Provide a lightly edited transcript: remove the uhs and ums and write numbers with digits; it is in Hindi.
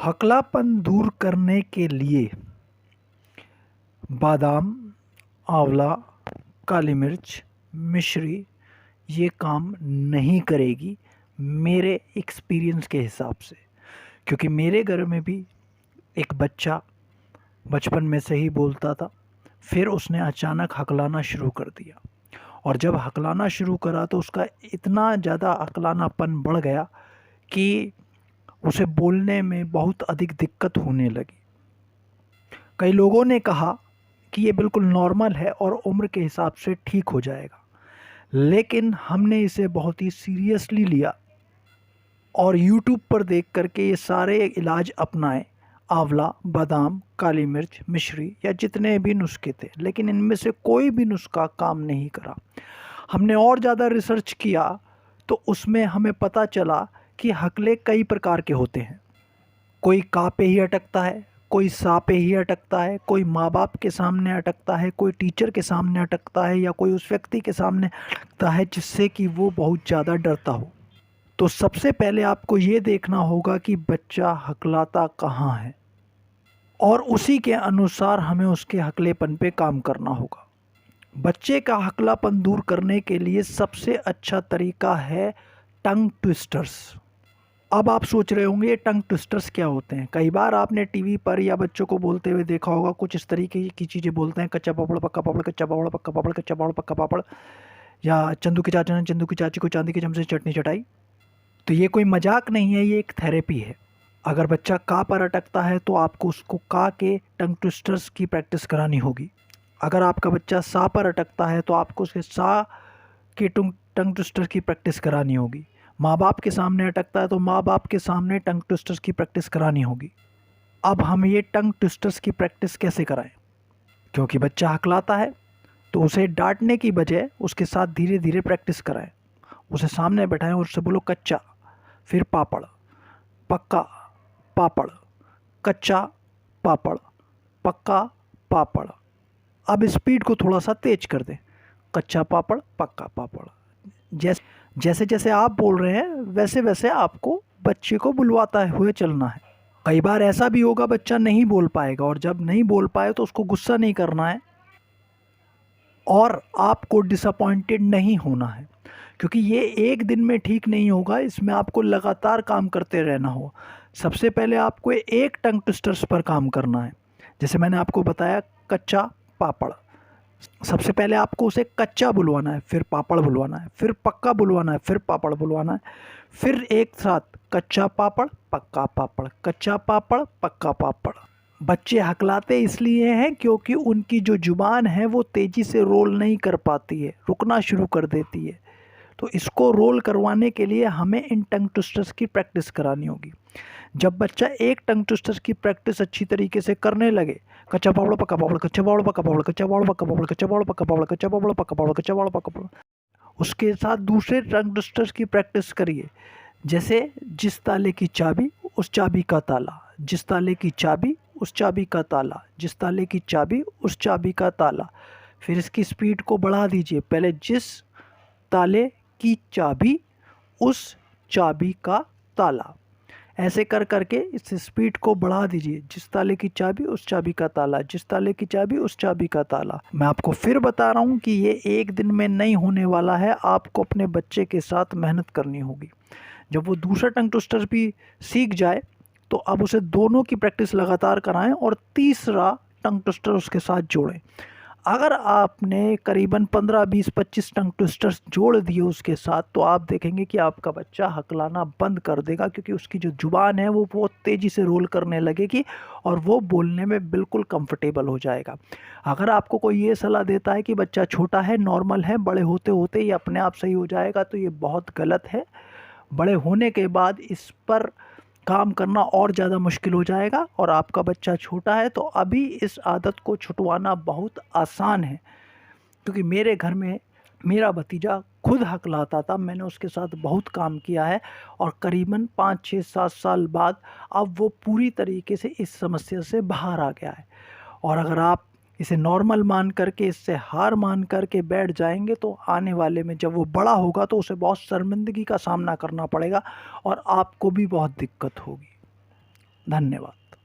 हकलापन दूर करने के लिए बादाम, आंवला, काली मिर्च, मिश्री ये काम नहीं करेगी मेरे एक्सपीरियंस के हिसाब से। क्योंकि मेरे घर में भी एक बच्चा बचपन में से ही बोलता था, फिर उसने अचानक हकलाना शुरू कर दिया। और जब हकलाना शुरू करा तो उसका इतना ज़्यादा हकलानापन बढ़ गया कि उसे बोलने में बहुत अधिक दिक्कत होने लगी। कई लोगों ने कहा कि ये बिल्कुल नॉर्मल है और उम्र के हिसाब से ठीक हो जाएगा, लेकिन हमने इसे बहुत ही सीरियसली लिया और यूट्यूब पर देख करके ये सारे इलाज अपनाए। आंवला, बादाम, काली मिर्च, मिश्री या जितने भी नुस्खे थे, लेकिन इनमें से कोई भी नुस्खा काम नहीं करा। हमने और ज़्यादा रिसर्च किया तो उसमें हमें पता चला कि हकले कई प्रकार के होते हैं। कोई का पे ही अटकता है, कोई सा पे ही अटकता है, कोई माँ बाप के सामने अटकता है, कोई टीचर के सामने अटकता है, या कोई उस व्यक्ति के सामने अटकता है जिससे कि वो बहुत ज़्यादा डरता हो। तो सबसे पहले आपको ये देखना होगा कि बच्चा हकलाता कहाँ है और उसी के अनुसार हमें उसके हकलेपन पे काम करना होगा। बच्चे का हकलापन दूर करने के लिए सबसे अच्छा तरीका है टंग ट्विस्टर्स। अब आप सोच रहे होंगे ये टंग ट्विस्टर्स क्या होते हैं। कई बार आपने टीवी पर या बच्चों को बोलते हुए देखा होगा, कुछ इस तरीके की चीज़ें बोलते हैं, कच्चा पापड़ पक्का पापड़, कच्चा पापड़ पक्का पापड़, कच्चा पापड़ पक्का पापड़, या चंदू के चाचा ने चंदू की चाची को चांदी के चमचे से चटनी चटाई। तो ये कोई मजाक नहीं है, ये एक थेरेपी है। अगर बच्चा का पर अटकता है तो आपको उसको का के टंग ट्विस्टर्स की प्रैक्टिस करानी होगी। अगर आपका बच्चा सा पर अटकता है तो आपको उसके सा के टंग ट्विस्टर की प्रैक्टिस करानी होगी। माँ बाप के सामने अटकता है तो माँ बाप के सामने टंग ट्विस्टर्स की प्रैक्टिस करानी होगी। अब हम ये टंग ट्विस्टर्स की प्रैक्टिस कैसे कराएं? क्योंकि बच्चा हकलाता है तो उसे डांटने की बजाय उसके साथ धीरे धीरे प्रैक्टिस कराएं। उसे सामने बैठाएं और उससे बोलो कच्चा, फिर पापड़, पक्का पापड़, कच्चा पापड़, पक्का पापड़। अब स्पीड को थोड़ा सा तेज कर दें, कच्चा पापड़, पक्का पापड़। जैसे जैसे आप बोल रहे हैं वैसे वैसे आपको बच्चे को बुलवाता हुए चलना है। कई बार ऐसा भी होगा बच्चा नहीं बोल पाएगा, और जब नहीं बोल पाए तो उसको गुस्सा नहीं करना है और आपको डिसअपॉइंटेड नहीं होना है, क्योंकि ये एक दिन में ठीक नहीं होगा। इसमें आपको लगातार काम करते रहना हो। सबसे पहले आपको एक टंग ट्विस्टर्स पर काम करना है। जैसे मैंने आपको बताया कच्चा पापड़, सबसे पहले आपको उसे कच्चा बुलवाना है, फिर पापड़ बुलवाना है, फिर पक्का बुलवाना है, फिर पापड़ बुलवाना है, फिर एक साथ कच्चा पापड़, पक्का पापड़, कच्चा पापड़, पक्का पापड़। बच्चे हकलाते इसलिए हैं क्योंकि उनकी जो जुबान है वो तेज़ी से रोल नहीं कर पाती है, रुकना शुरू कर देती है। तो इसको रोल करवाने के लिए हमें इन टंग ट्विस्टर्स की प्रैक्टिस करानी होगी। जब बच्चा एक टंग ट्विस्टर्स की प्रैक्टिस अच्छी तरीके से करने लगे, कच्चा पापड़ पक्का पापड़, कच्चा पापड़ पक्का पापड़, कच्चा पापड़ पक्का पापड़, कच्चा पापड़ पक्का पापड़, कच्चा पापड़ पक्का पापड़, कच्चा पापड़ पक्का पापड़, उसके साथ दूसरे टंग ट्विस्टर्स की प्रैक्टिस करिए। जैसे जिस ताले की चाबी उस चाबी का ताला, जिस ताले की चाबी उस चाबी का ताला, जिस ताले की चाबी उस चाबी का ताला। फिर इसकी स्पीड को बढ़ा दीजिए, पहले जिस ताले की चाबी उस चाबी का ताला। ऐसे कर करके इस स्पीड को बढ़ा दीजिए, जिस ताले की चाबी उस चाबी का ताला, जिस ताले की चाबी उस चाबी का ताला। मैं आपको फिर बता रहा हूँ कि ये एक दिन में नहीं होने वाला है, आपको अपने बच्चे के साथ मेहनत करनी होगी। जब वो दूसरा टंग ट्विस्टर भी सीख जाए तो अब उसे दोनों की प्रैक्टिस लगातार कराएं और तीसरा टंग ट्विस्टर उसके साथ जोड़ें। अगर आपने करीबन 15, 20, 25 टंग ट्विस्टर्स जोड़ दिए उसके साथ, तो आप देखेंगे कि आपका बच्चा हकलाना बंद कर देगा, क्योंकि उसकी जो जुबान है वो बहुत तेज़ी से रोल करने लगेगी और वो बोलने में बिल्कुल कंफर्टेबल हो जाएगा। अगर आपको कोई ये सलाह देता है कि बच्चा छोटा है, नॉर्मल है, बड़े होते होते ये अपने आप सही हो जाएगा, तो ये बहुत गलत है। बड़े होने के बाद इस पर काम करना और ज़्यादा मुश्किल हो जाएगा, और आपका बच्चा छोटा है तो अभी इस आदत को छुटवाना बहुत आसान है। क्योंकि मेरे घर में मेरा भतीजा खुद हकलाता था, मैंने उसके साथ बहुत काम किया है, और करीबन 5, 6, 7 साल बाद अब वो पूरी तरीके से इस समस्या से बाहर आ गया है। और अगर आप इसे नॉर्मल मान करके, इससे हार मान करके बैठ जाएंगे तो आने वाले में जब वो बड़ा होगा तो उसे बहुत शर्मिंदगी का सामना करना पड़ेगा और आपको भी बहुत दिक्कत होगी। धन्यवाद।